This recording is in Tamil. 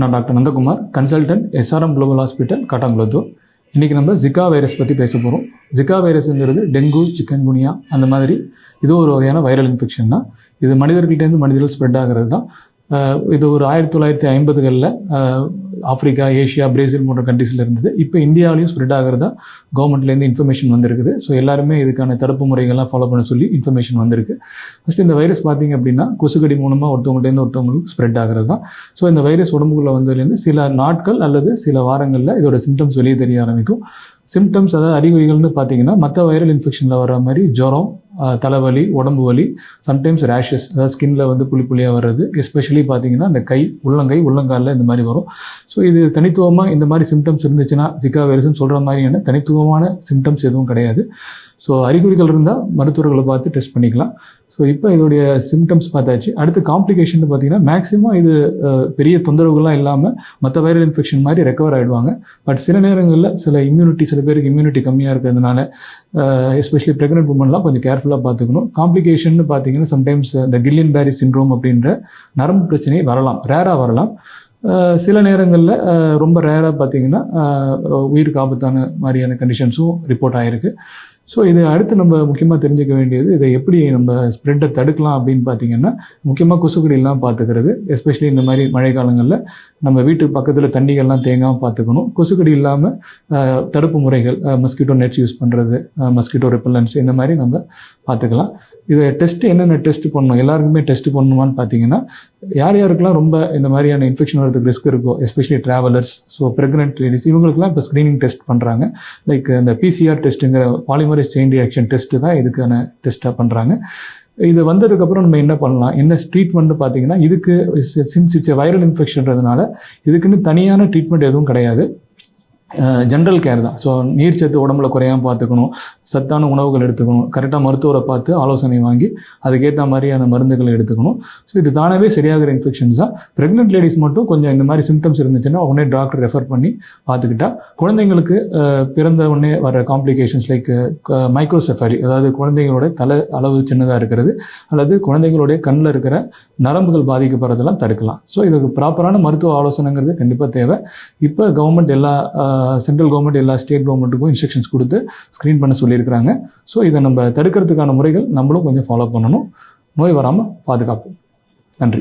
நான் doctor Nandakumar, consultant, SRM global hospital, Kattankulathur. இன்றைக்கி நம்ம ஜிகா வைரஸ் பற்றி பேச போகிறோம். ஜிகா வைரஸ்ங்கிறது டெங்கு, சிக்கன்குனியா அந்த மாதிரி இது ஒரு வகையான வைரல் இன்ஃபெக்ஷன் தான். இது மனிதர்கள்ட்டேருந்து மனிதர்கள் ஸ்ப்ரெட் ஆகிறது தான். இது ஒரு 1950களில் ஆஃப்ரிக்கா, ஏஷியா, பிரேசில் போன்ற கண்ட்ரீஸில் இருந்தது. இப்போ இந்தியாவிலையும் ஸ்ப்ரெட் ஆகிறதா கவர்மெண்ட்லேருந்து இன்ஃபர்மேஷன் வந்திருக்குது. ஸோ எல்லாருமே இதுக்கான தடுப்பு முறைகள்லாம் ஃபாலோ பண்ண சொல்லி இன்ஃபர்மேஷன் வந்திருக்கு. ஃபஸ்ட்டு இந்த வைரஸ் பார்த்திங்க அப்படின்னா கொசுக்கடி மூலமாக ஒருத்தவங்கள்டேருந்து ஒருத்தவங்களுக்கு ஸ்ப்ரெட் ஆகிறது தான். ஸோ இந்த வைரஸ் உடம்புக்குள்ளே வந்ததுலேருந்து சில நாட்கள் அல்லது சில வாரங்களில் இதோட சிம்டம்ஸ் வெளியே தெரிய ஆரம்பிக்கும். சிம்டம்ஸ், அதாவது அறிகுறிகள்னு பார்த்தீங்கன்னா மற்ற வைரல் இன்ஃபெக்ஷனில் வர மாதிரி ஜுரம், தலைவலி, உடம்பு வலி, சம்டைம்ஸ் ரேஷஸ், அதாவது ஸ்கின்ல வந்து புளி புளியாக வர்றது, எஸ்பெஷலி பார்த்தீங்கன்னா இந்த கை, உள்ளங்காலில் இந்த மாதிரி வரும். ஸோ இது தனித்துவமாக இந்த மாதிரி சிம்டம்ஸ் இருந்துச்சுன்னா ஜிகா வைரஸ்ன்னு சொல்கிற மாதிரியான தனித்துவமான சிம்டம்ஸ் எதுவும் கிடையாது. ஸோ அறிகுறிகள் இருந்தால் மருத்துவர்களை பார்த்து டெஸ்ட் பண்ணிக்கலாம். ஸோ இப்போ இதோடைய சிம்டம்ஸ் பார்த்தாச்சு. அடுத்து காம்ப்ளிகேஷன் பார்த்தீங்கன்னா மேக்ஸிமம் இது பெரிய தொந்தரவுகள்லாம் இல்லாமல் மற்ற வைரல் இன்ஃபெக்ஷன் மாதிரி ரெக்கவர் ஆகிடுவாங்க. பட் சில நேரங்களில் சில பேருக்கு இம்யூனிட்டி கம்மியாக இருக்கிறதுனால எஸ்பெஷலி ப்ரெக்னென்ட் உமன்லாம் கொஞ்சம் கேர்ஃபுல்லாக பார்த்துக்கணும். காம்ப்ளிகேஷன் பார்த்தீங்கன்னா சம்டைம்ஸ் இந்த கில்லியன் பேரி சிண்ட்ரோம் அப்படின்ற நரம்பு பிரச்சனை வரலாம், ரேராக வரலாம். சில நேரங்களில் ரொம்ப ரேராக பார்த்தீங்கன்னா உயிருக்கு ஆபத்தான மாதிரியான கண்டிஷன்ஸும் ரிப்போர்ட் ஆகிருக்கு. ஸோ இது அடுத்து நம்ம முக்கியமாக தெரிஞ்சுக்க வேண்டியது, இதை எப்படி நம்ம ஸ்ப்ரெட்டை தடுக்கலாம் அப்படின்னு பார்த்தீங்கன்னா முக்கியமாக கொசுக்கடியெல்லாம் பார்த்துக்கிறது. எஸ்பெஷலி இந்த மாதிரி மழை காலங்களில் நம்ம வீட்டுக்கு பக்கத்தில் தண்ணிகள்லாம் தேங்காமல் பார்த்துக்கணும். கொசுக்கடி இல்லாமல் தடுப்பு முறைகள், மஸ்கிட்டோ நெட்ஸ் யூஸ் பண்ணுறது, மஸ்கிட்டோ ரெப்பல்லன்ஸ், இந்த மாதிரி நம்ம பார்த்துக்கலாம். இதை என்னென்ன டெஸ்ட் பண்ணணும், எல்லாருக்குமே டெஸ்ட் பண்ணணுமான்னு பார்த்தீங்கன்னா யார் யாருக்கெல்லாம் ரொம்ப இந்த மாதிரியான இன்ஃபெக்ஷன் வரதுக்கு ரிஸ்க் இருக்கோ, especially travellers, so pregnant ladies, இவங்களுக்குலாம் இப்போ ஸ்க்ரீனிங் டெஸ்ட் பண்ணுறாங்க. லைக் இந்த PCR டெஸ்ட்டுங்கிற பாலிமரேஸ் செயின் ரியாக்ஷன் டெஸ்ட்டு தான் இதுக்கான டெஸ்ட்டாக பண்ணுறாங்க. இது வந்ததுக்கப்புறம் நம்ம என்ன பண்ணலாம், என்ன ட்ரீட்மெண்ட்னு பார்த்தீங்கன்னா இதுக்கு சின்ஸ் இட்ஸ் வைரல் இன்ஃபெக்ஷன்றதுனால இதுக்குன்னு தனியான ட்ரீட்மெண்ட் எதுவும் கிடையாது. ஜென்ரல் கேர் தான். ஸோ நீர்ச்சத்து உடம்புல குறையாமல் பார்த்துக்கணும், சத்தான உணவுகள் எடுத்துக்கணும், கரெக்டாக மருத்துவரை பார்த்து ஆலோசனை வாங்கி அதுக்கேற்ற மாதிரியான மருந்துகளை எடுத்துக்கணும். ஸோ இது தானாகவே சரியாகிற இன்ஃபெக்ஷன்ஸ் தான். ப்ரெக்னென்ட் லேடிஸ் மட்டும் கொஞ்சம் இந்த மாதிரி சிம்டம்ஸ் இருந்துச்சுன்னா உடனே டாக்டர் ரெஃபர் பண்ணி பார்த்துக்கிட்டா, குழந்தைங்களுக்கு பிறந்த உடனே வர காம்ப்ளிகேஷன்ஸ் லைக் மைக்ரோசெஃபாலி, அதாவது குழந்தைங்களோட தலை அளவு சின்னதாக இருக்கிறது அல்லது குழந்தைங்களுடைய கண்ணில் இருக்கிற நரம்புகள் பாதிக்கப்படுறதெல்லாம் தடுக்கலாம். ஸோ இதுக்கு ப்ராப்பரான மருத்துவ ஆலோசனைங்கிறது கண்டிப்பாக தேவை. இப்போ கவர்மெண்ட் சென்ட்ரல் கவர்மெண்ட் எல்லா ஸ்டேட் கவர்மெண்ட்டுக்கும் இன்ஸ்ட்ரக்ஷன்ஸ் கொடுத்து ஸ்க்ரீன் பண்ண சொல்லியிருக்கிறாங்க. ஸோ இதை நம்ம தடுக்கிறதுக்கான முறைகள் நம்மளும் கொஞ்சம் ஃபாலோ பண்ணணும். நோய் வராமல் பாதுகாப்போம். நன்றி.